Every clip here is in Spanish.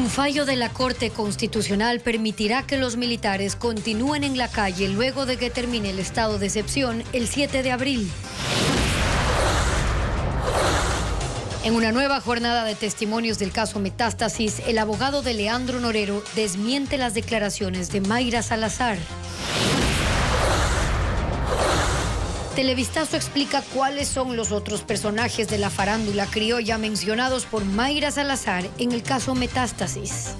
Un fallo de la Corte Constitucional permitirá que los militares continúen en la calle luego de que termine el estado de excepción el 7 de abril. En una nueva jornada de testimonios del caso Metástasis, el abogado de Leandro Norero desmiente las declaraciones de Mayra Salazar. Televistazo explica cuáles son los otros personajes de la farándula criolla mencionados por Mayra Salazar en el caso Metástasis.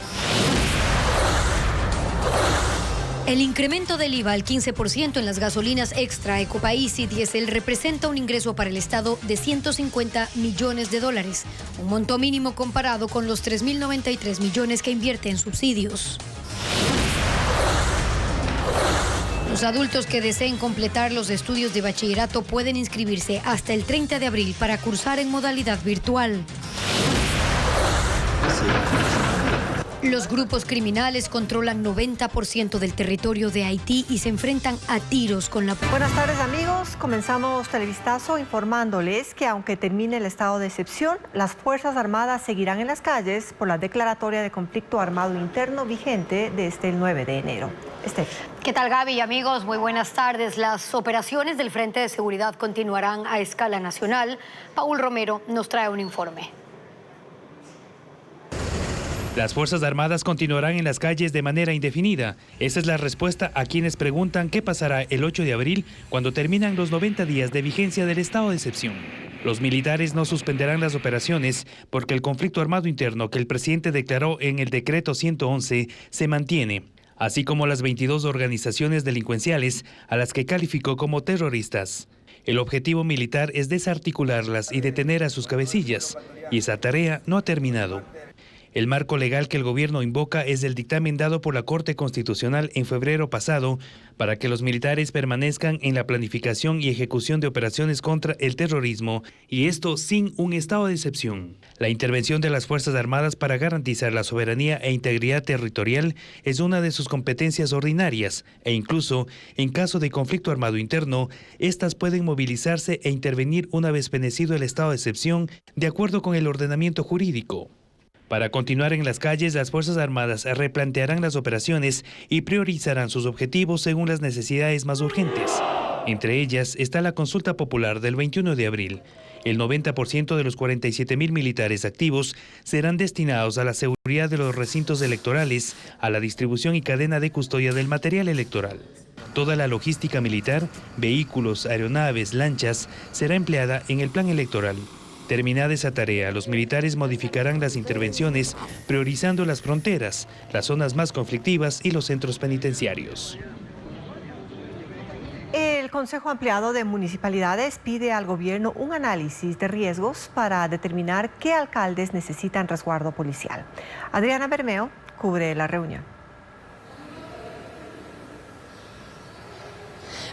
El incremento del IVA al 15% en las gasolinas extra, Ecopaís y diésel representa un ingreso para el Estado de $150 millones, un monto mínimo comparado con los 3.093 millones que invierte en subsidios. Los adultos que deseen completar los estudios de bachillerato pueden inscribirse hasta el 30 de abril para cursar en modalidad virtual. Los grupos criminales controlan 90% del territorio de Haití y se enfrentan a tiros con la... Buenas tardes, amigos. Comenzamos Televistazo informándoles que aunque termine el estado de excepción, las Fuerzas Armadas seguirán en las calles por la declaratoria de conflicto armado interno vigente desde el 9 de enero. ¿Qué tal, Gaby? Amigos, muy buenas tardes. Las operaciones del Frente de Seguridad continuarán a escala nacional. Paul Romero nos trae un informe. Las Fuerzas Armadas continuarán en las calles de manera indefinida. Esa es la respuesta a quienes preguntan qué pasará el 8 de abril cuando terminan los 90 días de vigencia del estado de excepción. Los militares no suspenderán las operaciones porque el conflicto armado interno que el presidente declaró en el decreto 111 se mantiene, así como las 22 organizaciones delincuenciales a las que calificó como terroristas. El objetivo militar es desarticularlas y detener a sus cabecillas, y esa tarea no ha terminado. El marco legal que el gobierno invoca es el dictamen dado por la Corte Constitucional en febrero pasado para que los militares permanezcan en la planificación y ejecución de operaciones contra el terrorismo, y esto sin un estado de excepción. La intervención de las Fuerzas Armadas para garantizar la soberanía e integridad territorial es una de sus competencias ordinarias, e incluso, en caso de conflicto armado interno, estas pueden movilizarse e intervenir una vez fenecido el estado de excepción de acuerdo con el ordenamiento jurídico. Para continuar en las calles, las Fuerzas Armadas replantearán las operaciones y priorizarán sus objetivos según las necesidades más urgentes. Entre ellas está la consulta popular del 21 de abril. El 90% de los 47.000 militares activos serán destinados a la seguridad de los recintos electorales, a la distribución y cadena de custodia del material electoral. Toda la logística militar, vehículos, aeronaves, lanchas, será empleada en el plan electoral. Terminada esa tarea, los militares modificarán las intervenciones, priorizando las fronteras, las zonas más conflictivas y los centros penitenciarios. El Consejo Ampliado de Municipalidades pide al gobierno un análisis de riesgos para determinar qué alcaldes necesitan resguardo policial. Adriana Bermeo cubre la reunión.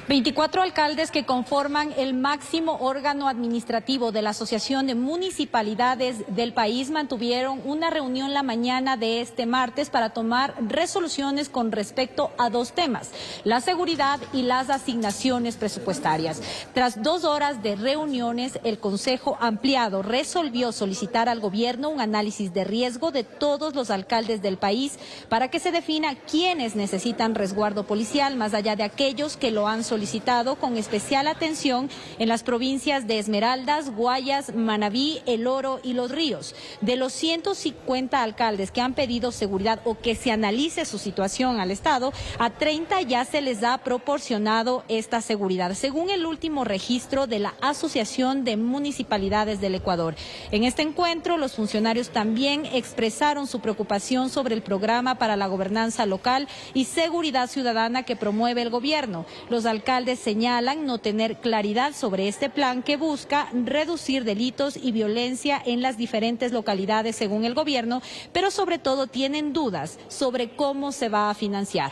24 alcaldes que conforman el máximo órgano administrativo de la Asociación de Municipalidades del país mantuvieron una reunión la mañana de este martes para tomar resoluciones con respecto a dos temas: la seguridad y las asignaciones presupuestarias. Tras 2 horas de reuniones, el Consejo Ampliado resolvió solicitar al gobierno un análisis de riesgo de todos los alcaldes del país para que se defina quiénes necesitan resguardo policial, más allá de aquellos que lo han solicitado, con especial atención en las provincias de Esmeraldas, Guayas, Manabí, El Oro y Los Ríos. De los 150 alcaldes que han pedido seguridad o que se analice su situación al Estado, a 30 ya se les ha proporcionado esta seguridad, según el último registro de la Asociación de Municipalidades del Ecuador. En este encuentro, los funcionarios también expresaron su preocupación sobre el programa para la gobernanza local y seguridad ciudadana que promueve el gobierno. Los alcaldes señalan no tener claridad sobre este plan que busca reducir delitos y violencia en las diferentes localidades según el gobierno, pero sobre todo tienen dudas sobre cómo se va a financiar.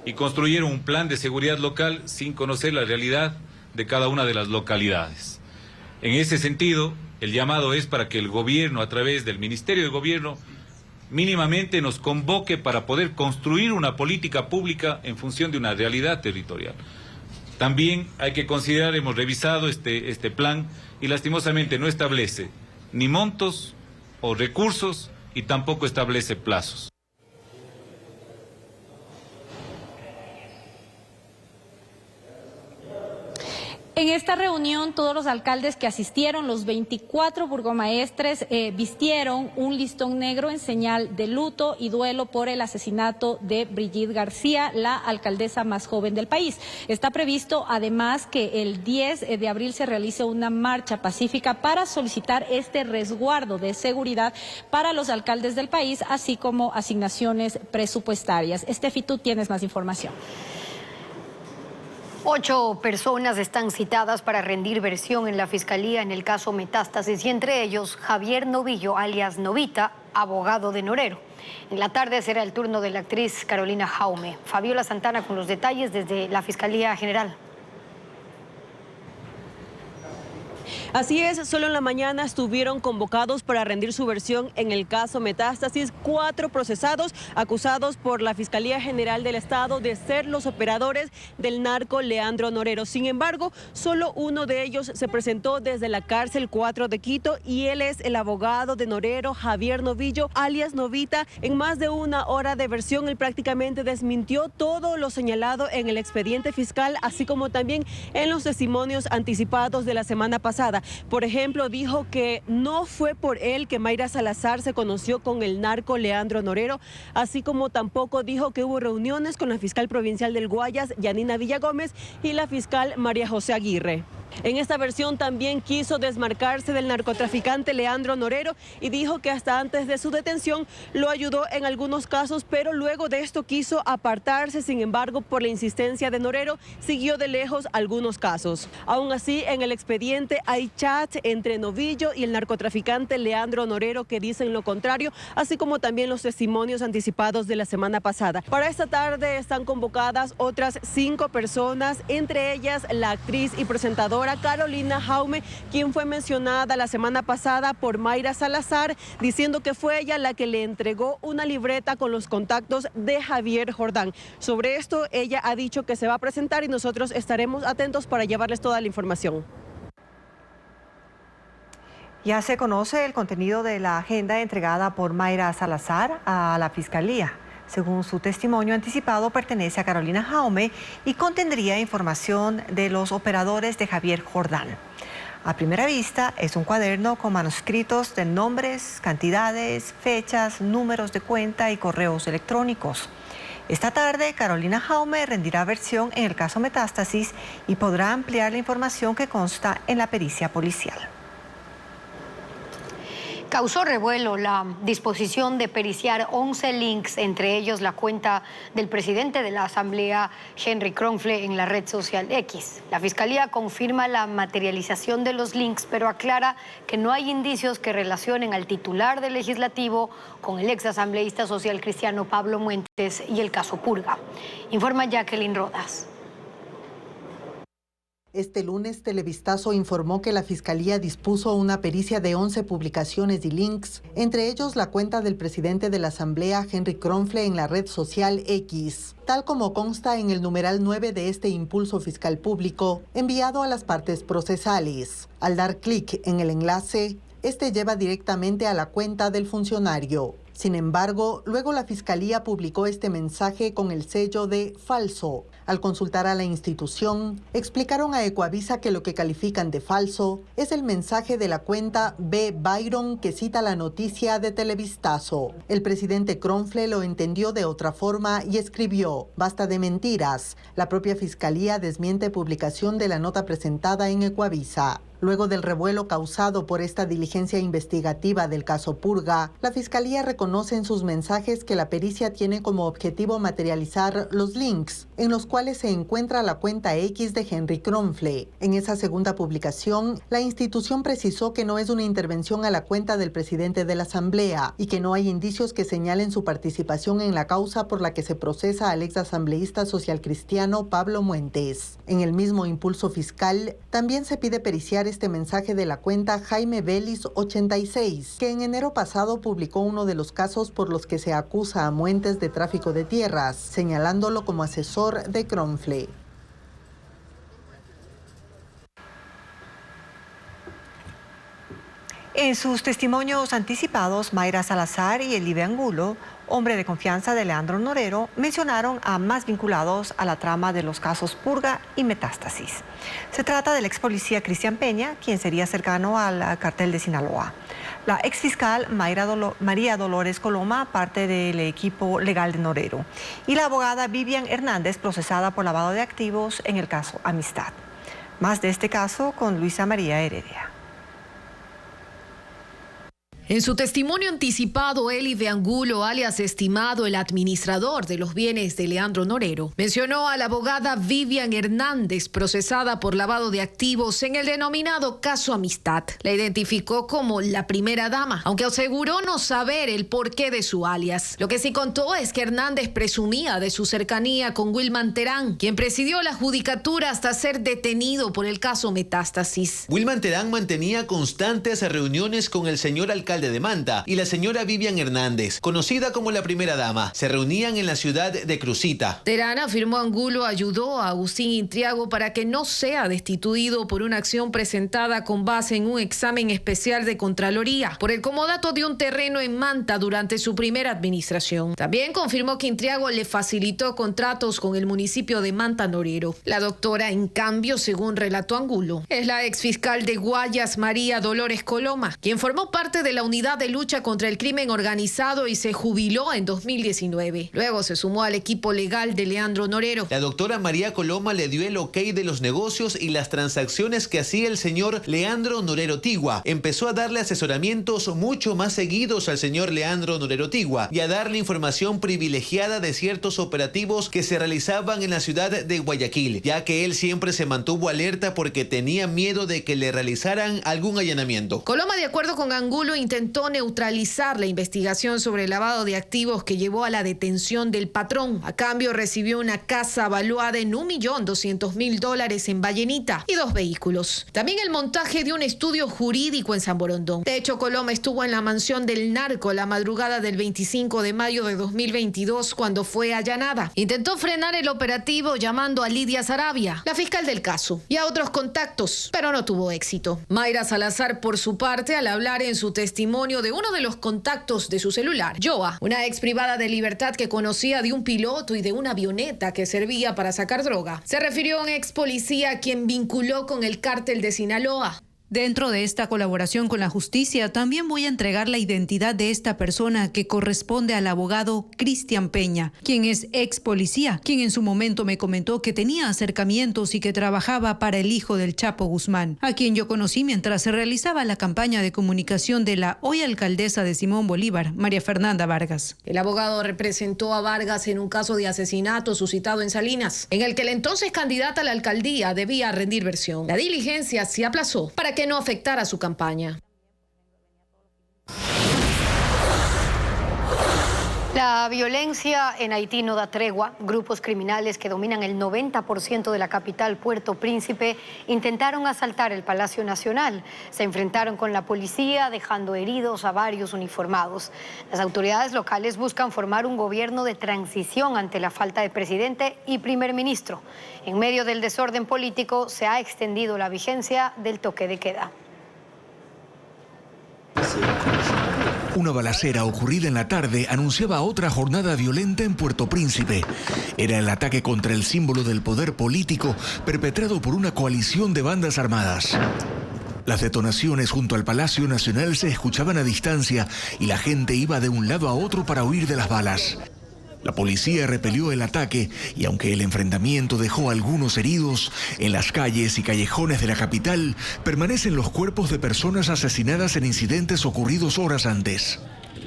Y construyeron un plan de seguridad local sin conocer la realidad de cada una de las localidades. En ese sentido, el llamado es para que el gobierno, a través del Ministerio de Gobierno, mínimamente nos convoque para poder construir una política pública en función de una realidad territorial. También hay que considerar, hemos revisado este plan y lastimosamente no establece ni montos o recursos y tampoco establece plazos. En esta reunión, todos los alcaldes que asistieron, los 24 burgomaestres, vistieron un listón negro en señal de luto y duelo por el asesinato de Brigitte García, la alcaldesa más joven del país. Está previsto, además, que el 10 de abril se realice una marcha pacífica para solicitar este resguardo de seguridad para los alcaldes del país, así como asignaciones presupuestarias. Estefi, tú tienes más información. 8 personas están citadas para rendir versión en la Fiscalía en el caso Metástasis y entre ellos Javier Novillo, alias Novita, abogado de Norero. En la tarde será el turno de la actriz Carolina Jaume. Fabiola Santana con los detalles desde la Fiscalía General. Así es, solo en la mañana estuvieron convocados para rendir su versión en el caso Metástasis 4 procesados acusados por la Fiscalía General del Estado de ser los operadores del narco Leandro Norero. Sin embargo, solo uno de ellos se presentó desde la cárcel 4 de Quito y él es el abogado de Norero, Javier Novillo, alias Novita. En más de una hora de versión, él prácticamente desmintió todo lo señalado en el expediente fiscal, así como también en los testimonios anticipados de la semana pasada. Por ejemplo, dijo que no fue por él que Mayra Salazar se conoció con el narco Leandro Norero, así como tampoco dijo que hubo reuniones con la fiscal provincial del Guayas, Yanina Villagómez, y la fiscal María José Aguirre. En esta versión también quiso desmarcarse del narcotraficante Leandro Norero y dijo que hasta antes de su detención lo ayudó en algunos casos, pero luego de esto quiso apartarse. Sin embargo, por la insistencia de Norero, siguió de lejos algunos casos. Aún así, en el expediente hay chats entre Novillo y el narcotraficante Leandro Norero que dicen lo contrario, así como también los testimonios anticipados de la semana pasada. Para esta tarde están convocadas otras 5 personas, entre ellas la actriz y presentadora Carolina Jaume, quien fue mencionada la semana pasada por Mayra Salazar, diciendo que fue ella la que le entregó una libreta con los contactos de Javier Jordán. Sobre esto, ella ha dicho que se va a presentar y nosotros estaremos atentos para llevarles toda la información. Ya se conoce el contenido de la agenda entregada por Mayra Salazar a la Fiscalía. Según su testimonio anticipado, pertenece a Carolina Jaume y contendría información de los operadores de Javier Jordán. A primera vista, es un cuaderno con manuscritos de nombres, cantidades, fechas, números de cuenta y correos electrónicos. Esta tarde, Carolina Jaume rendirá versión en el caso Metástasis y podrá ampliar la información que consta en la pericia policial. Causó revuelo la disposición de periciar 11 links, entre ellos la cuenta del presidente de la Asamblea, Henry Kronfle, en la red social X. La Fiscalía confirma la materialización de los links, pero aclara que no hay indicios que relacionen al titular del Legislativo con el exasambleísta social cristiano Pablo Muentes y el caso Purga. Informa Jacqueline Rodas. Este lunes, Televistazo informó que la Fiscalía dispuso una pericia de 11 publicaciones y links, entre ellos la cuenta del presidente de la Asamblea, Henry Kronfle, en la red social X, tal como consta en el numeral 9 de este impulso fiscal público enviado a las partes procesales. Al dar clic en el enlace, este lleva directamente a la cuenta del funcionario. Sin embargo, luego la Fiscalía publicó este mensaje con el sello de falso. Al consultar a la institución, explicaron a Ecuavisa que lo que califican de falso es el mensaje de la cuenta B. Byron que cita la noticia de Televistazo. El presidente Kronfle lo entendió de otra forma y escribió: basta de mentiras. La propia Fiscalía desmiente publicación de la nota presentada en Ecuavisa. Luego del revuelo causado por esta diligencia investigativa del caso Purga, la Fiscalía reconoce en sus mensajes que la pericia tiene como objetivo materializar los links en los cuales se encuentra la cuenta X de Henry Kronfle. En esa segunda publicación, la institución precisó que no es una intervención a la cuenta del presidente de la Asamblea y que no hay indicios que señalen su participación en la causa por la que se procesa al exasambleísta socialcristiano Pablo Muentes. En el mismo impulso fiscal, también se pide periciar este mensaje de la cuenta Jaime Vélez 86, que en enero pasado publicó uno de los casos por los que se acusa a Muentes de tráfico de tierras, señalándolo como asesor de Kronfle. En sus testimonios anticipados, Mayra Salazar y Elibe Angulo, hombre de confianza de Leandro Norero, mencionaron a más vinculados a la trama de los casos Purga y Metástasis. Se trata del ex policía Cristian Peña, quien sería cercano al cartel de Sinaloa. La exfiscal María Dolores Coloma, parte del equipo legal de Norero. Y la abogada Vivian Hernández, procesada por lavado de activos en el caso Amistad. Más de este caso con Luisa María Heredia. En su testimonio anticipado, Elibe Angulo, alias Estimado, el administrador de los bienes de Leandro Norero, mencionó a la abogada Vivian Hernández, procesada por lavado de activos en el denominado caso Amistad. La identificó como la primera dama, aunque aseguró no saber el porqué de su alias. Lo que sí contó es que Hernández presumía de su cercanía con Wilman Terán, quien presidió la judicatura hasta ser detenido por el caso Metástasis. Wilman Terán mantenía constantes reuniones con el señor alcalde de Manta y la señora Vivian Hernández, conocida como la primera dama. Se reunían en la ciudad de Crucita. Terán afirmó Angulo ayudó a Agustín Intriago para que no sea destituido por una acción presentada con base en un examen especial de Contraloría por el comodato de un terreno en Manta durante su primera administración. También confirmó que Intriago le facilitó contratos con el municipio de Manta Norero. La doctora, en cambio, según relató Angulo, es la exfiscal de Guayas, María Dolores Coloma, quien formó parte de la Unidad de Lucha contra el Crimen Organizado y se jubiló en 2019. Luego se sumó al equipo legal de Leandro Norero. La doctora María Coloma le dio el ok de los negocios y las transacciones que hacía el señor Leandro Norero Tigua. Empezó a darle asesoramientos mucho más seguidos al señor Leandro Norero Tigua y a darle información privilegiada de ciertos operativos que se realizaban en la ciudad de Guayaquil, ya que él siempre se mantuvo alerta porque tenía miedo de que le realizaran algún allanamiento. Coloma, de acuerdo con Angulo, intentó neutralizar la investigación sobre el lavado de activos que llevó a la detención del patrón. A cambio recibió una casa valuada en $1.200.000 en Vallenita y 2 vehículos. También el montaje de un estudio jurídico en San Borondón. De hecho, Coloma estuvo en la mansión del narco la madrugada del 25 de mayo de 2022 cuando fue allanada. Intentó frenar el operativo llamando a Lidia Sarabia, la fiscal del caso, y a otros contactos, pero no tuvo éxito. Mayra Salazar, por su parte, al hablar en su testimonio de uno de los contactos de su celular, Joa, una ex privada de libertad que conocía de un piloto y de una avioneta que servía para sacar droga, se refirió a un ex policía a quien vinculó con el cártel de Sinaloa. Dentro de esta colaboración con la justicia, también voy a entregar la identidad de esta persona que corresponde al abogado Cristian Peña, quien es ex policía, quien en su momento me comentó que tenía acercamientos y que trabajaba para el hijo del Chapo Guzmán, a quien yo conocí mientras se realizaba la campaña de comunicación de la hoy alcaldesa de Simón Bolívar, María Fernanda Vargas. El abogado representó a Vargas en un caso de asesinato suscitado en Salinas, en el que la entonces candidata a la alcaldía debía rendir versión. La diligencia se aplazó para que no afectara su campaña. La violencia en Haití no da tregua. Grupos criminales que dominan el 90% de la capital, Puerto Príncipe, intentaron asaltar el Palacio Nacional. Se enfrentaron con la policía, dejando heridos a varios uniformados. Las autoridades locales buscan formar un gobierno de transición ante la falta de presidente y primer ministro. En medio del desorden político, se ha extendido la vigencia del toque de queda. Una balacera ocurrida en la tarde anunciaba otra jornada violenta en Puerto Príncipe. Era el ataque contra el símbolo del poder político perpetrado por una coalición de bandas armadas. Las detonaciones junto al Palacio Nacional se escuchaban a distancia y la gente iba de un lado a otro para huir de las balas. La policía repelió el ataque y aunque el enfrentamiento dejó algunos heridos, en las calles y callejones de la capital permanecen los cuerpos de personas asesinadas en incidentes ocurridos horas antes.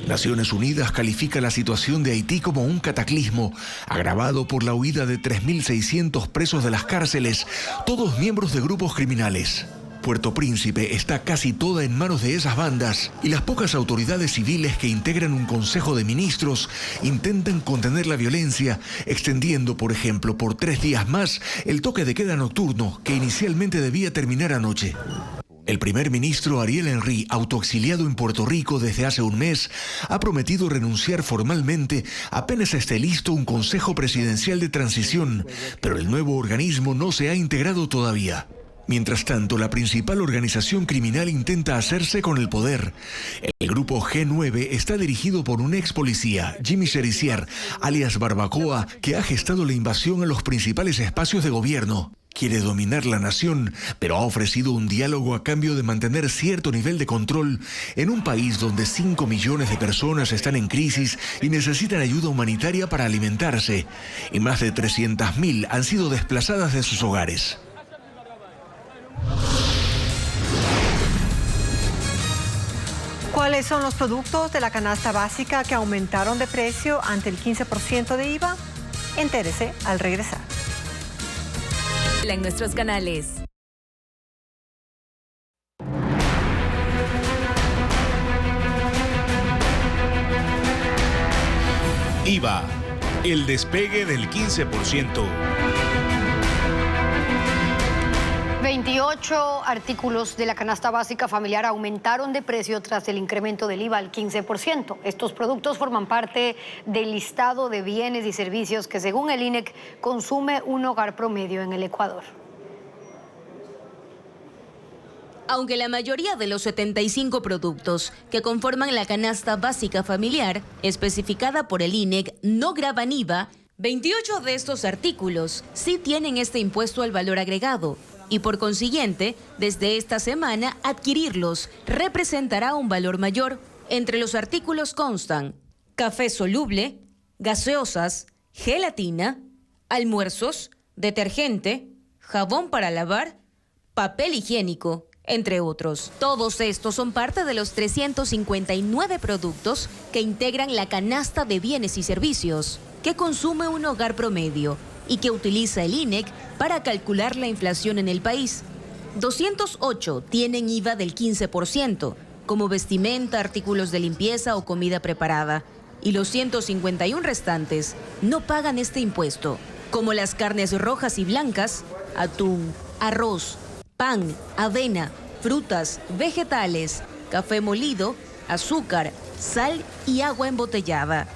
Naciones Unidas califica la situación de Haití como un cataclismo, agravado por la huida de 3.600 presos de las cárceles, todos miembros de grupos criminales. Puerto Príncipe está casi toda en manos de esas bandas y las pocas autoridades civiles que integran un consejo de ministros intentan contener la violencia, extendiendo, por ejemplo, por 3 días más el toque de queda nocturno que inicialmente debía terminar anoche. El primer ministro Ariel Henry, autoexiliado en Puerto Rico desde hace un mes, ha prometido renunciar formalmente apenas esté listo un consejo presidencial de transición, pero el nuevo organismo no se ha integrado todavía. Mientras tanto, la principal organización criminal intenta hacerse con el poder. El grupo G9 está dirigido por un ex policía, Jimmy Cherizier, alias Barbacoa, que ha gestado la invasión a los principales espacios de gobierno. Quiere dominar la nación, pero ha ofrecido un diálogo a cambio de mantener cierto nivel de control en un país donde 5 millones de personas están en crisis y necesitan ayuda humanitaria para alimentarse, y más de 300.000 han sido desplazadas de sus hogares. ¿Cuáles son los productos de la canasta básica que aumentaron de precio ante el 15% de IVA? Entérese al regresar. En nuestros canales. IVA, el despegue del 15%. 28 artículos de la canasta básica familiar aumentaron de precio tras el incremento del IVA al 15%. Estos productos forman parte del listado de bienes y servicios que, según el INEC, consume un hogar promedio en el Ecuador. Aunque la mayoría de los 75 productos que conforman la canasta básica familiar, especificada por el INEC, no graban IVA, 28 de estos artículos sí tienen este impuesto al valor agregado. Y por consiguiente, desde esta semana, adquirirlos representará un valor mayor. Entre los artículos constan café soluble, gaseosas, gelatina, almuerzos, detergente, jabón para lavar, papel higiénico, entre otros. Todos estos son parte de los 359 productos que integran la canasta de bienes y servicios que consume un hogar promedio y que utiliza el INEC para calcular la inflación en el país. 208 tienen IVA del 15%, como vestimenta, artículos de limpieza o comida preparada, y los 151 restantes no pagan este impuesto, como las carnes rojas y blancas, atún, arroz, pan, avena, frutas, vegetales, café molido, azúcar, sal y agua embotellada.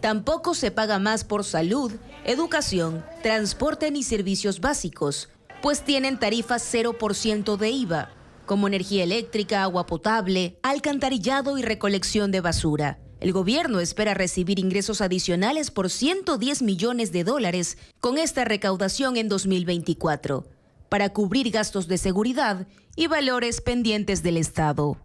Tampoco se paga más por salud, educación, transporte ni servicios básicos, pues tienen tarifas 0% de IVA, como energía eléctrica, agua potable, alcantarillado y recolección de basura. El gobierno espera recibir ingresos adicionales por $110 millones con esta recaudación en 2024, para cubrir gastos de seguridad y valores pendientes del Estado.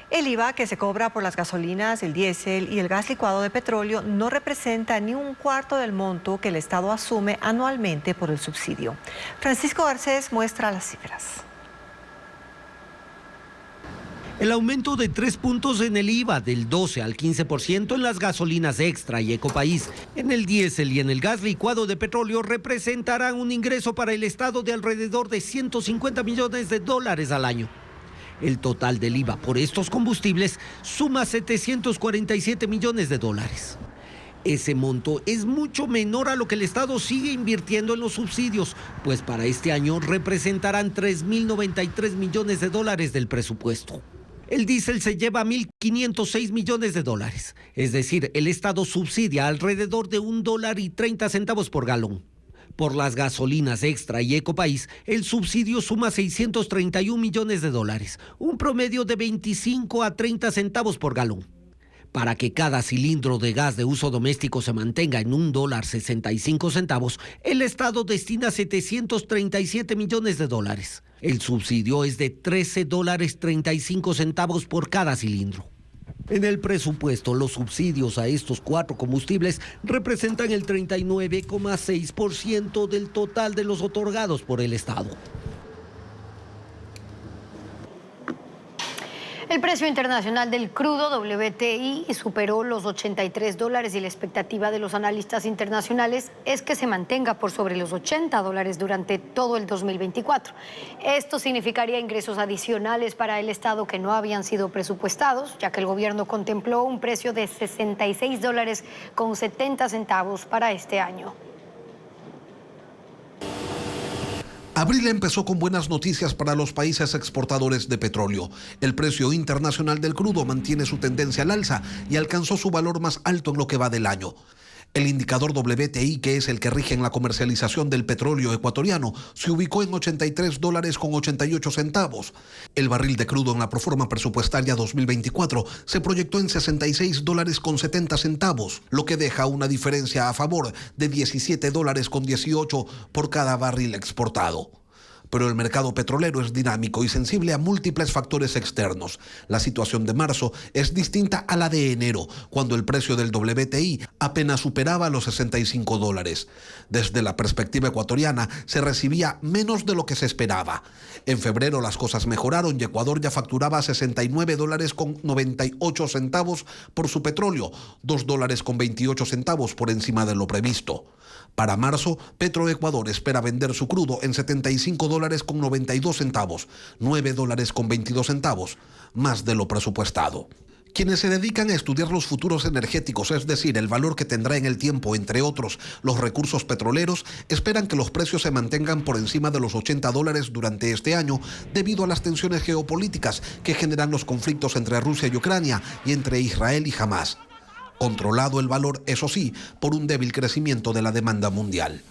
El IVA que se cobra por las gasolinas, el diésel y el gas licuado de petróleo no representa ni un cuarto del monto que el Estado asume anualmente por el subsidio. Francisco Garcés muestra las cifras. El aumento de 3 puntos en el IVA del 12 al 15% en las gasolinas Extra y Ecopaís, en el diésel y en el gas licuado de petróleo representarán un ingreso para el Estado de alrededor de $150 millones al año. El total del IVA por estos combustibles suma $747 millones. Ese monto es mucho menor a lo que el Estado sigue invirtiendo en los subsidios, pues para este año representarán $3.093 millones del presupuesto. El diésel se lleva $1.506 millones, es decir, el Estado subsidia alrededor de $1.30 por galón. Por las gasolinas Extra y Ecopaís, el subsidio suma $631 millones, un promedio de 25 a 30 centavos por galón. Para que cada cilindro de gas de uso doméstico se mantenga en $1.65, el Estado destina $737 millones. El subsidio es de $13.35 por cada cilindro. En el presupuesto, los subsidios a estos 4 combustibles representan el 39,6% del total de los otorgados por el Estado. El precio internacional del crudo WTI superó los $83 y la expectativa de los analistas internacionales es que se mantenga por sobre los $80 durante todo el 2024. Esto significaría ingresos adicionales para el Estado que no habían sido presupuestados, ya que el gobierno contempló un precio de $66.70 para este año. Abril empezó con buenas noticias para los países exportadores de petróleo. El precio internacional del crudo mantiene su tendencia al alza y alcanzó su valor más alto en lo que va del año. El indicador WTI, que es el que rige en la comercialización del petróleo ecuatoriano, se ubicó en $83.88. El barril de crudo en la proforma presupuestaria 2024 se proyectó en $66.70, lo que deja una diferencia a favor de $17.18 por cada barril exportado. Pero el mercado petrolero es dinámico y sensible a múltiples factores externos. La situación de marzo es distinta a la de enero, cuando el precio del WTI apenas superaba los $65. Desde la perspectiva ecuatoriana, se recibía menos de lo que se esperaba. En febrero las cosas mejoraron y Ecuador ya facturaba $69.98 por su petróleo, $2.28 por encima de lo previsto. Para marzo, Petroecuador espera vender su crudo en $75.92, $9.22, más de lo presupuestado. Quienes se dedican a estudiar los futuros energéticos, es decir, el valor que tendrá en el tiempo, entre otros, los recursos petroleros, esperan que los precios se mantengan por encima de los $80 durante este año, debido a las tensiones geopolíticas que generan los conflictos entre Rusia y Ucrania y entre Israel y Hamás. Controlado el valor, eso sí, por un débil crecimiento de la demanda mundial.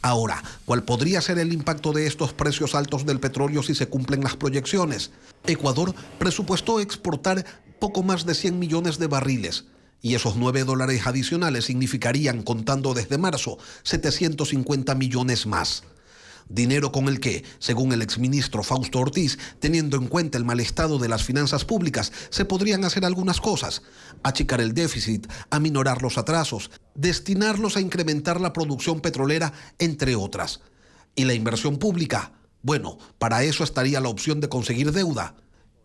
Ahora, ¿cuál podría ser el impacto de estos precios altos del petróleo si se cumplen las proyecciones? Ecuador presupuestó exportar poco más de 100 millones de barriles, y esos $9 adicionales significarían, contando desde marzo, 750 millones más. Dinero con el que, según el exministro Fausto Ortiz, teniendo en cuenta el mal estado de las finanzas públicas, se podrían hacer algunas cosas: achicar el déficit, aminorar los atrasos, destinarlos a incrementar la producción petrolera, entre otras. ¿Y la inversión pública? Bueno, para eso estaría la opción de conseguir deuda.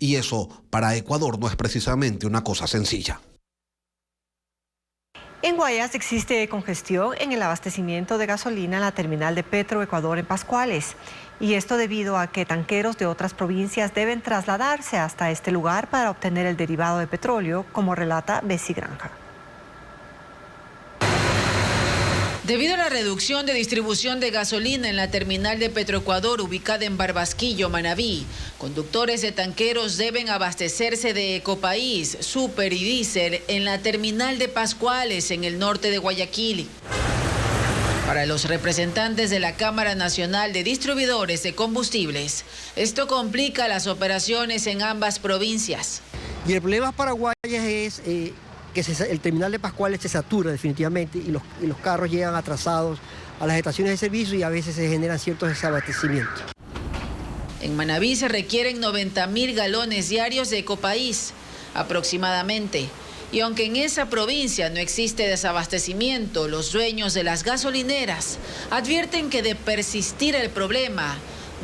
Y eso, para Ecuador, no es precisamente una cosa sencilla. En Guayas existe congestión en el abastecimiento de gasolina en la terminal de Petroecuador en Pascuales. Y esto debido a que tanqueros de otras provincias deben trasladarse hasta este lugar para obtener el derivado de petróleo, como relata Bessie Granja. Debido a la reducción de distribución de gasolina en la terminal de Petroecuador ubicada en Barbasquillo, Manabí, conductores de tanqueros deben abastecerse de Ecopaís, Super y Diesel en la terminal de Pascuales en el norte de Guayaquil. Para los representantes de la Cámara Nacional de Distribuidores de Combustibles, esto complica las operaciones en ambas provincias. Y el problema para Guayas es que el terminal de Pascuales se satura definitivamente y los carros llegan atrasados a las estaciones de servicio y a veces se generan ciertos desabastecimientos. En Manabí se requieren 90.000 galones diarios de Ecopaís, aproximadamente. Y aunque en esa provincia no existe desabastecimiento, los dueños de las gasolineras advierten que de persistir el problema,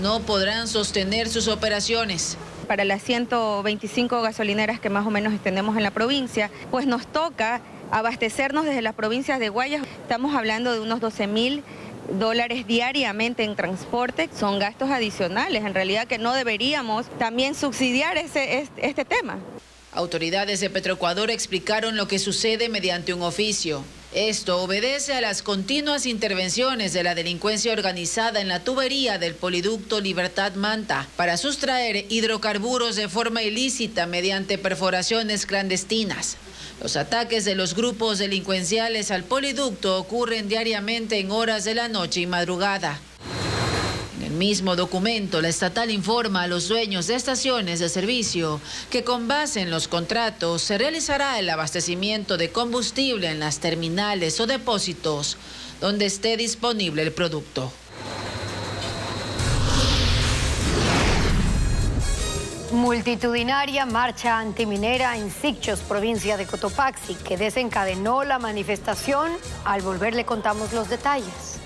no podrán sostener sus operaciones. Para las 125 gasolineras que más o menos tenemos en la provincia, pues nos toca abastecernos desde las provincias de Guayas. Estamos hablando de unos $12.000 diariamente en transporte. Son gastos adicionales, en realidad, que no deberíamos también subsidiar este tema. Autoridades de Petroecuador explicaron lo que sucede mediante un oficio. Esto obedece a las continuas intervenciones de la delincuencia organizada en la tubería del poliducto Libertad Manta para sustraer hidrocarburos de forma ilícita mediante perforaciones clandestinas. Los ataques de los grupos delincuenciales al poliducto ocurren diariamente en horas de la noche y madrugada. En el mismo documento, la estatal informa a los dueños de estaciones de servicio que con base en los contratos se realizará el abastecimiento de combustible en las terminales o depósitos donde esté disponible el producto. Multitudinaria marcha antiminera en Sicchos, provincia de Cotopaxi, que desencadenó la manifestación. Al volver le contamos los detalles.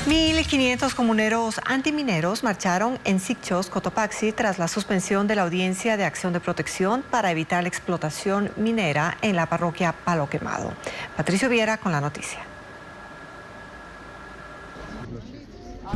1.500 comuneros antimineros marcharon en Sicchos, Cotopaxi, tras la suspensión de la audiencia de acción de protección para evitar la explotación minera en la parroquia Palo Quemado. Patricio Viera con la noticia.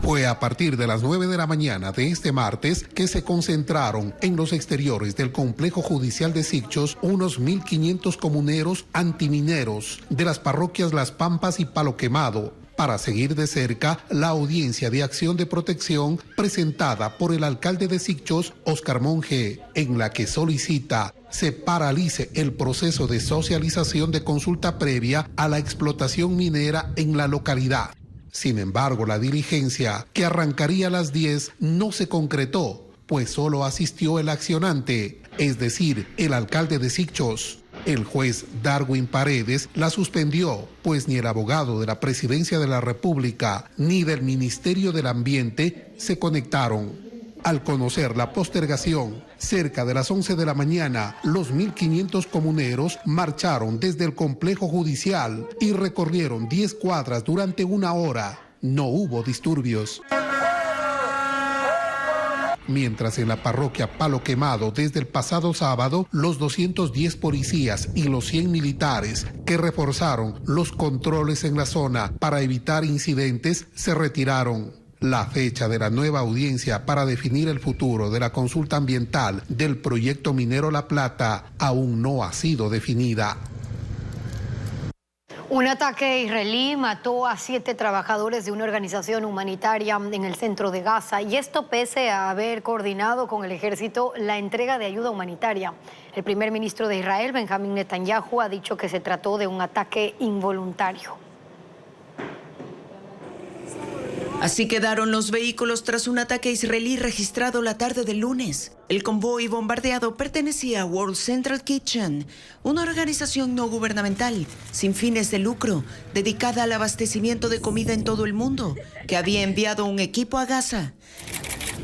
Fue a partir de las 9 de la mañana de este martes que se concentraron en los exteriores del complejo judicial de Sicchos unos 1.500 comuneros antimineros de las parroquias Las Pampas y Palo Quemado, para seguir de cerca la audiencia de acción de protección presentada por el alcalde de Sicchos, Oscar Monge, en la que solicita se paralice el proceso de socialización de consulta previa a la explotación minera en la localidad. Sin embargo, la diligencia, que arrancaría a las 10, no se concretó, pues solo asistió el accionante, es decir, el alcalde de Sichos. El juez Darwin Paredes la suspendió, pues ni el abogado de la Presidencia de la República ni del Ministerio del Ambiente se conectaron. Al conocer la postergación, cerca de las 11 de la mañana, los 1.500 comuneros marcharon desde el complejo judicial y recorrieron 10 cuadras durante 1 hora. No hubo disturbios. Mientras en la parroquia Palo Quemado, desde el pasado sábado, los 210 policías y los 100 militares que reforzaron los controles en la zona para evitar incidentes se retiraron. La fecha de la nueva audiencia para definir el futuro de la consulta ambiental del proyecto minero La Plata aún no ha sido definida. Un ataque israelí mató a 7 trabajadores de una organización humanitaria en el centro de Gaza, y esto pese a haber coordinado con el ejército la entrega de ayuda humanitaria. El primer ministro de Israel, Benjamín Netanyahu, ha dicho que se trató de un ataque involuntario. Así quedaron los vehículos tras un ataque israelí registrado la tarde del lunes. El convoy bombardeado pertenecía a World Central Kitchen, una organización no gubernamental sin fines de lucro dedicada al abastecimiento de comida en todo el mundo, que había enviado un equipo a Gaza.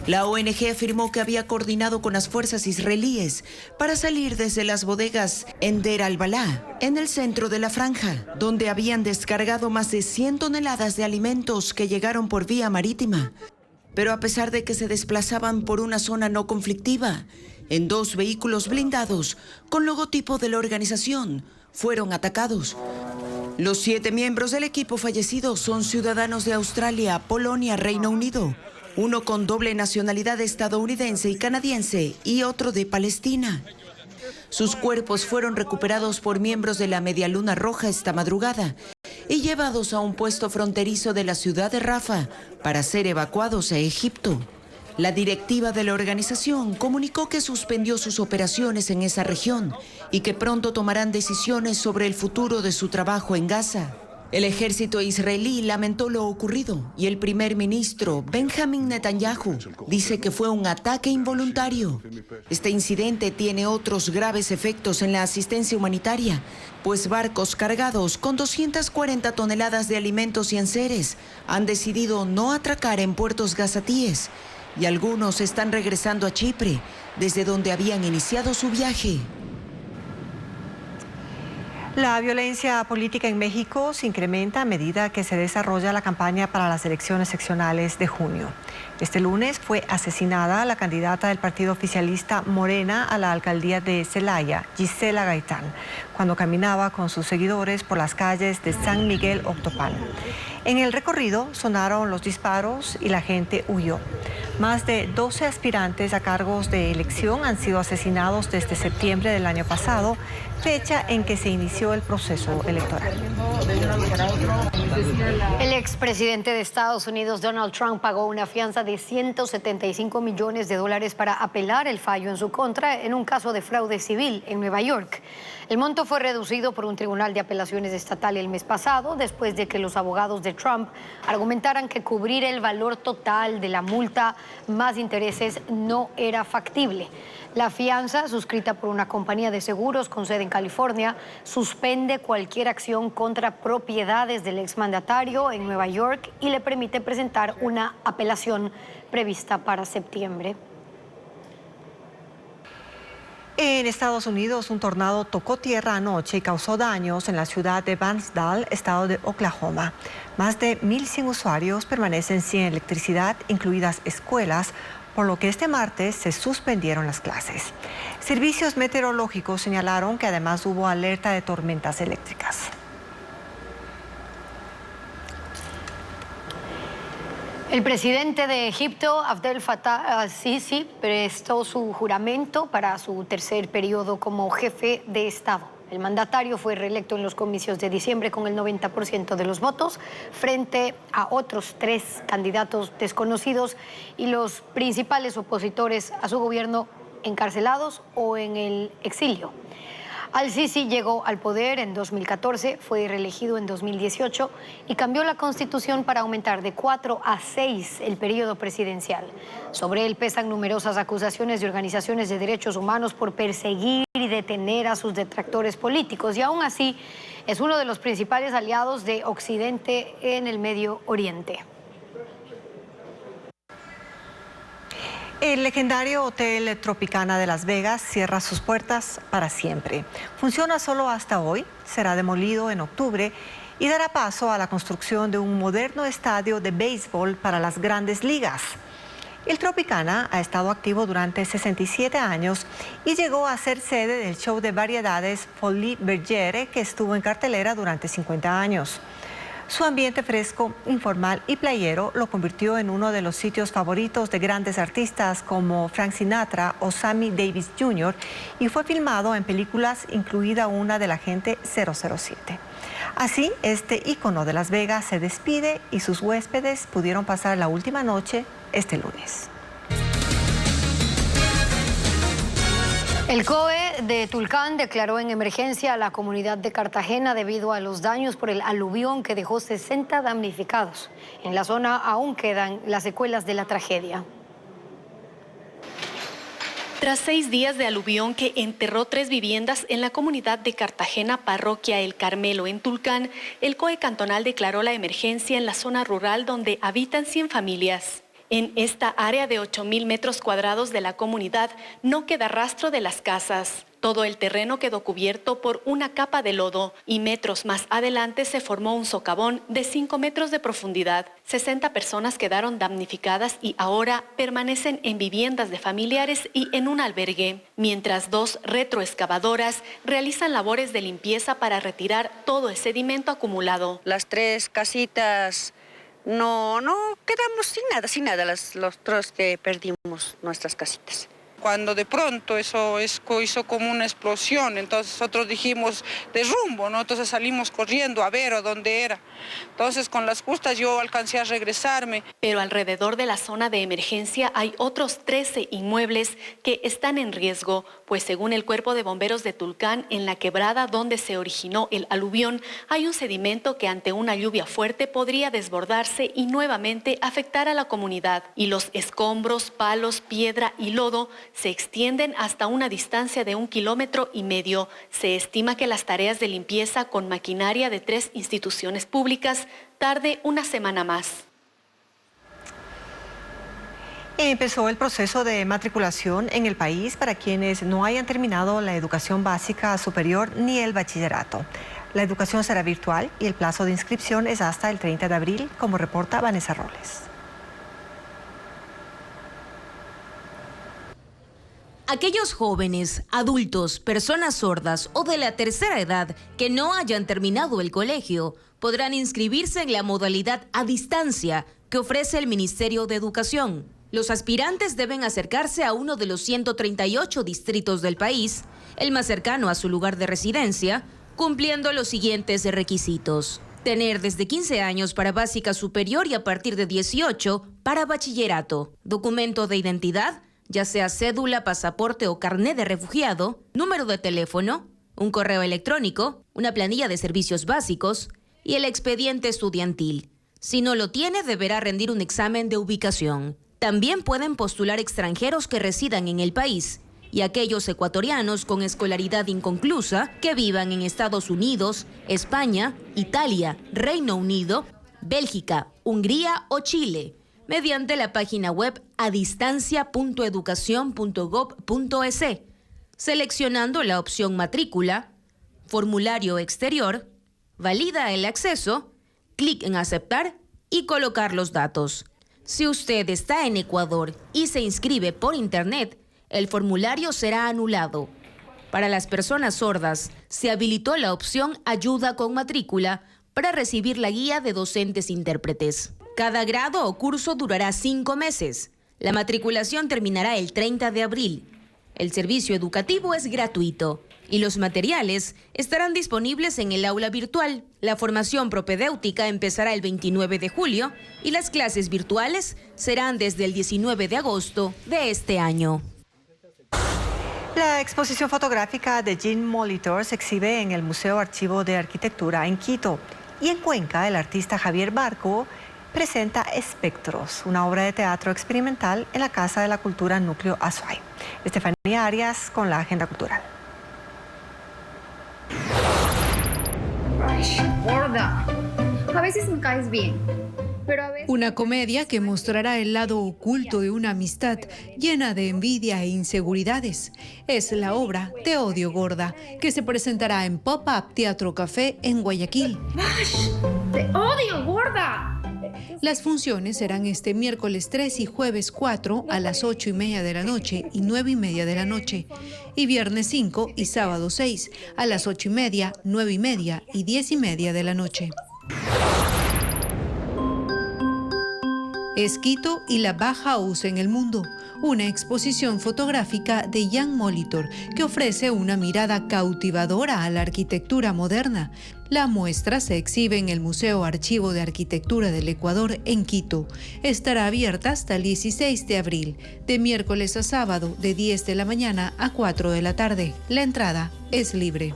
La ONG afirmó que había coordinado con las fuerzas israelíes para salir desde las bodegas en Deir al-Balá, en el centro de la franja, donde habían descargado más de 100 toneladas de alimentos que llegaron por vía marítima. Pero a pesar de que se desplazaban por una zona no conflictiva, en 2 vehículos blindados con logotipo de la organización fueron atacados. Los 7 miembros del equipo fallecido son ciudadanos de Australia, Polonia, Reino Unido, uno con doble nacionalidad estadounidense y canadiense y otro de Palestina. Sus cuerpos fueron recuperados por miembros de la Media Luna Roja esta madrugada y llevados a un puesto fronterizo de la ciudad de Rafah para ser evacuados a Egipto. La directiva de la organización comunicó que suspendió sus operaciones en esa región y que pronto tomarán decisiones sobre el futuro de su trabajo en Gaza. El ejército israelí lamentó lo ocurrido y el primer ministro Benjamín Netanyahu dice que fue un ataque involuntario. Este incidente tiene otros graves efectos en la asistencia humanitaria, pues barcos cargados con 240 toneladas de alimentos y enseres han decidido no atracar en puertos gazatíes y algunos están regresando a Chipre, desde donde habían iniciado su viaje. La violencia política en México se incrementa a medida que se desarrolla la campaña para las elecciones seccionales de junio. Este lunes fue asesinada la candidata del partido oficialista Morena a la alcaldía de Celaya, Gisela Gaitán, cuando caminaba con sus seguidores por las calles de San Miguel Octopal. En el recorrido sonaron los disparos y la gente huyó. Más de 12 aspirantes a cargos de elección han sido asesinados desde septiembre del año pasado, fecha en que se inició el proceso electoral. El expresidente de Estados Unidos, Donald Trump, pagó una fianza de $175 millones para apelar el fallo en su contra en un caso de fraude civil en Nueva York. El monto fue reducido por un tribunal de apelaciones estatal el mes pasado, después de que los abogados de Trump argumentaran que cubrir el valor total de la multa más intereses no era factible. La fianza, suscrita por una compañía de seguros con sede en California, suspende cualquier acción contra propiedades del exmandatario en Nueva York y le permite presentar una apelación prevista para septiembre. En Estados Unidos, un tornado tocó tierra anoche y causó daños en la ciudad de Barnsdall, estado de Oklahoma. Más de 1.100 usuarios permanecen sin electricidad, incluidas escuelas, por lo que este martes se suspendieron las clases. Servicios meteorológicos señalaron que además hubo alerta de tormentas eléctricas. El presidente de Egipto, Abdel Fattah al-Sisi, prestó su juramento para su tercer periodo como jefe de Estado. El mandatario fue reelecto en los comicios de diciembre con el 90% de los votos, frente a otros 3 candidatos desconocidos y los principales opositores a su gobierno encarcelados o en el exilio. Al-Sisi llegó al poder en 2014, fue reelegido en 2018 y cambió la constitución para aumentar de 4 a 6 el periodo presidencial. Sobre él pesan numerosas acusaciones de organizaciones de derechos humanos por perseguir y detener a sus detractores políticos, y aún así es uno de los principales aliados de Occidente en el Medio Oriente. El legendario Hotel Tropicana de Las Vegas cierra sus puertas para siempre. Funciona solo hasta hoy, será demolido en octubre y dará paso a la construcción de un moderno estadio de béisbol para las grandes ligas. El Tropicana ha estado activo durante 67 años y llegó a ser sede del show de variedades Folies Bergère, que estuvo en cartelera durante 50 años. Su ambiente fresco, informal y playero lo convirtió en uno de los sitios favoritos de grandes artistas como Frank Sinatra o Sammy Davis Jr. y fue filmado en películas, incluida una del Agente 007. Así, este ícono de Las Vegas se despide y sus huéspedes pudieron pasar la última noche este lunes. El COE de Tulcán declaró en emergencia a la comunidad de Cartagena debido a los daños por el aluvión que dejó 60 damnificados. En la zona aún quedan las secuelas de la tragedia. Tras 6 días de aluvión que enterró 3 viviendas en la comunidad de Cartagena, parroquia El Carmelo, en Tulcán, el COE cantonal declaró la emergencia en la zona rural donde habitan 100 familias. En esta área de 8.000 metros cuadrados de la comunidad no queda rastro de las casas. Todo el terreno quedó cubierto por una capa de lodo y metros más adelante se formó un socavón de 5 metros de profundidad. 60 personas quedaron damnificadas y ahora permanecen en viviendas de familiares y en un albergue, mientras 2 retroexcavadoras realizan labores de limpieza para retirar todo el sedimento acumulado. Las 3 casitas no quedamos sin nada, los 3 que perdimos nuestras casitas. Cuando de pronto eso hizo como una explosión, entonces nosotros dijimos de rumbo, ¿no? Entonces salimos corriendo a ver a dónde era. Entonces con las justas yo alcancé a regresarme. Pero alrededor de la zona de emergencia hay otros 13 inmuebles que están en riesgo, pues según el Cuerpo de Bomberos de Tulcán, en la quebrada donde se originó el aluvión, hay un sedimento que ante una lluvia fuerte podría desbordarse y nuevamente afectar a la comunidad. Y los escombros, palos, piedra y lodo se extienden hasta una distancia de 1,5 kilómetros. Se estima que las tareas de limpieza con maquinaria de 3 instituciones públicas tarde una semana más. Empezó el proceso de matriculación en el país para quienes no hayan terminado la educación básica superior ni el bachillerato. La educación será virtual y el plazo de inscripción es hasta el 30 de abril, como reporta Vanessa Roles. Aquellos jóvenes, adultos, personas sordas o de la tercera edad que no hayan terminado el colegio podrán inscribirse en la modalidad a distancia que ofrece el Ministerio de Educación. Los aspirantes deben acercarse a uno de los 138 distritos del país, el más cercano a su lugar de residencia, cumpliendo los siguientes requisitos: tener desde 15 años para básica superior y a partir de 18 para bachillerato, documento de identidad, ya sea cédula, pasaporte o carné de refugiado, número de teléfono, un correo electrónico, una planilla de servicios básicos y el expediente estudiantil. Si no lo tiene, deberá rendir un examen de ubicación. También pueden postular extranjeros que residan en el país y aquellos ecuatorianos con escolaridad inconclusa que vivan en Estados Unidos, España, Italia, Reino Unido, Bélgica, Hungría o Chile, mediante la página web adistancia.educacion.gov.es, seleccionando la opción matrícula, formulario exterior, valida el acceso, clic en aceptar y colocar los datos. Si usted está en Ecuador y se inscribe por internet, el formulario será anulado. Para las personas sordas, se habilitó la opción Ayuda con matrícula para recibir la guía de docentes intérpretes. Cada grado o curso durará 5 meses. La matriculación terminará el 30 de abril. El servicio educativo es gratuito y los materiales estarán disponibles en el aula virtual. La formación propedéutica empezará el 29 de julio y las clases virtuales serán desde el 19 de agosto de este año. La exposición fotográfica de Jean Molitor se exhibe en el Museo Archivo de Arquitectura en Quito. Y en Cuenca, el artista Javier Barco presenta Espectros, una obra de teatro experimental en la Casa de la Cultura Núcleo Azuay. Estefanía Arias con la agenda cultural. Ay, gorda. A veces me caes bien. Pero a veces... Una comedia que mostrará el lado oculto de una amistad llena de envidia e inseguridades. Es la obra Te odio, gorda, que se presentará en Pop-Up Teatro Café en Guayaquil. ¡Ay! ¡Te odio, gorda! Las funciones serán este miércoles 3 y jueves 4 a las 8:30 de la noche y 9:30 de la noche. Y viernes 5 y sábado 6 a las 8:30, 9:30 y 10:30 de la noche. Es Quito y la Bauhaus en el mundo, una exposición fotográfica de Jean Molitor que ofrece una mirada cautivadora a la arquitectura moderna. La muestra se exhibe en el Museo Archivo de Arquitectura del Ecuador en Quito. Estará abierta hasta el 16 de abril, de miércoles a sábado, de 10 de la mañana a 4 de la tarde. La entrada es libre.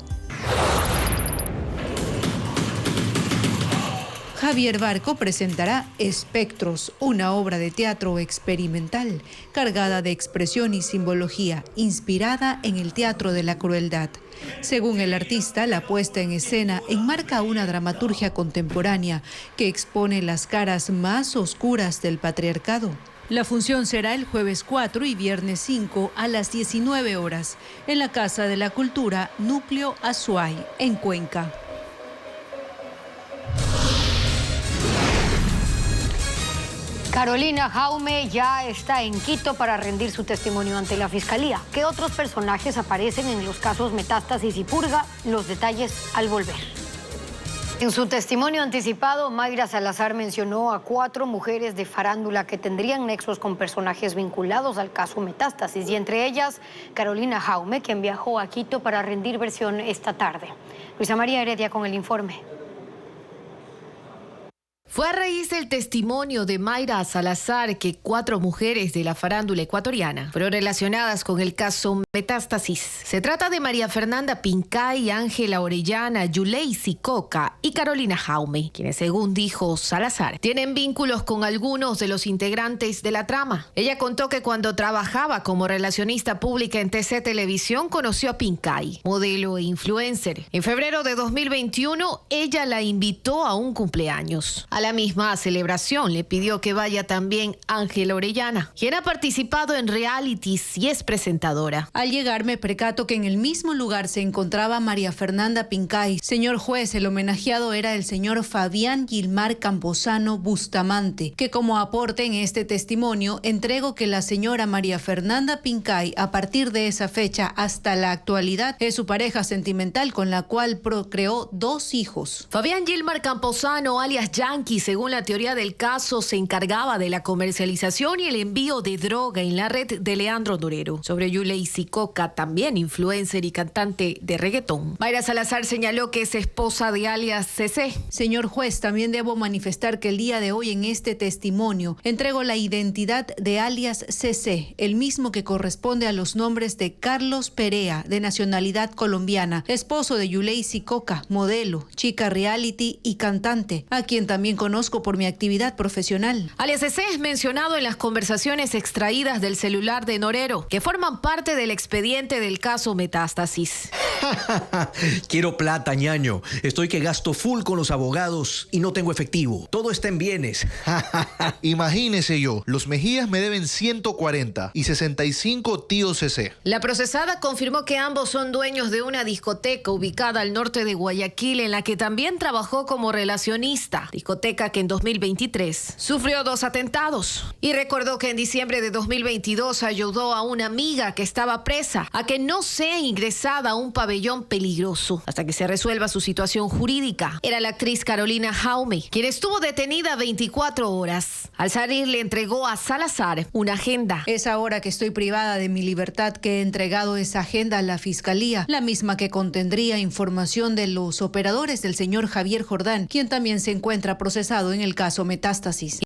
Javier Barco presentará Espectros, una obra de teatro experimental, cargada de expresión y simbología, inspirada en el teatro de la crueldad. Según el artista, la puesta en escena enmarca una dramaturgia contemporánea que expone las caras más oscuras del patriarcado. La función será el jueves 4 y viernes 5 a las 19 horas en la Casa de la Cultura Núcleo Azuay, en Cuenca. Carolina Jaume ya está en Quito para rendir su testimonio ante la Fiscalía. ¿Qué otros personajes aparecen en los casos Metástasis y Purga? Los detalles al volver. En su testimonio anticipado, Mayra Salazar mencionó a 4 mujeres de farándula que tendrían nexos con personajes vinculados al caso Metástasis, y entre ellas Carolina Jaume, quien viajó a Quito para rendir versión esta tarde. Luisa María Heredia con el informe. Fue a raíz del testimonio de Mayra Salazar que 4 mujeres de la farándula ecuatoriana fueron relacionadas con el caso Metástasis. Se trata de María Fernanda Pincay, Ángela Orellana, Yuleisi Coca y Carolina Jaume, quienes, según dijo Salazar, tienen vínculos con algunos de los integrantes de la trama. Ella contó que cuando trabajaba como relacionista pública en TC Televisión conoció a Pincay, modelo e influencer. En febrero de 2021, ella la invitó a un cumpleaños. A la misma celebración le pidió que vaya también Ángela Orellana, quien ha participado en realities y es presentadora. Al llegar me percato que en el mismo lugar se encontraba María Fernanda Pincay. Señor juez, el homenajeado era el señor Fabián Gilmar Camposano Bustamante, que como aporte en este testimonio entrego que la señora María Fernanda Pincay, a partir de esa fecha hasta la actualidad, es su pareja sentimental con la cual procreó 2 hijos. Fabián Gilmar Camposano, alias Yankee, según la teoría del caso, se encargaba de la comercialización y el envío de droga en la red de Leandro Norero. Sobre Yuleisi Coca, también influencer y cantante de reggaetón, Mayra Salazar señaló que es esposa de alias CC. Señor juez, también debo manifestar que el día de hoy en este testimonio entrego la identidad de alias CC, el mismo que corresponde a los nombres de Carlos Perea, de nacionalidad colombiana, esposo de Yuleisi Coca, modelo, chica reality y cantante, a quien también conozco por mi actividad profesional. Alias CC es mencionado en las conversaciones extraídas del celular de Norero, que forman parte del expediente del caso Metástasis. Quiero plata, ñaño. Estoy que gasto full con los abogados y no tengo efectivo. Todo está en bienes. Imagínese yo, los Mejías me deben 140 y 65 tíos CC. La procesada confirmó que ambos son dueños de una discoteca ubicada al norte de Guayaquil, en la que también trabajó como relacionista. Discoteca que en 2023 sufrió 2 atentados. Y recordó que en diciembre de 2022 ayudó a una amiga que estaba presa a que no sea ingresada a un pabellón peligroso hasta que se resuelva su situación jurídica. Era la actriz Carolina Jaume, quien estuvo detenida 24 horas. Al salir le entregó a Salazar una agenda. Es ahora que estoy privada de mi libertad que he entregado esa agenda a la Fiscalía, la misma que contendría información de los operadores del señor Javier Jordán, quien también se encuentra procesado en el caso Metástasis.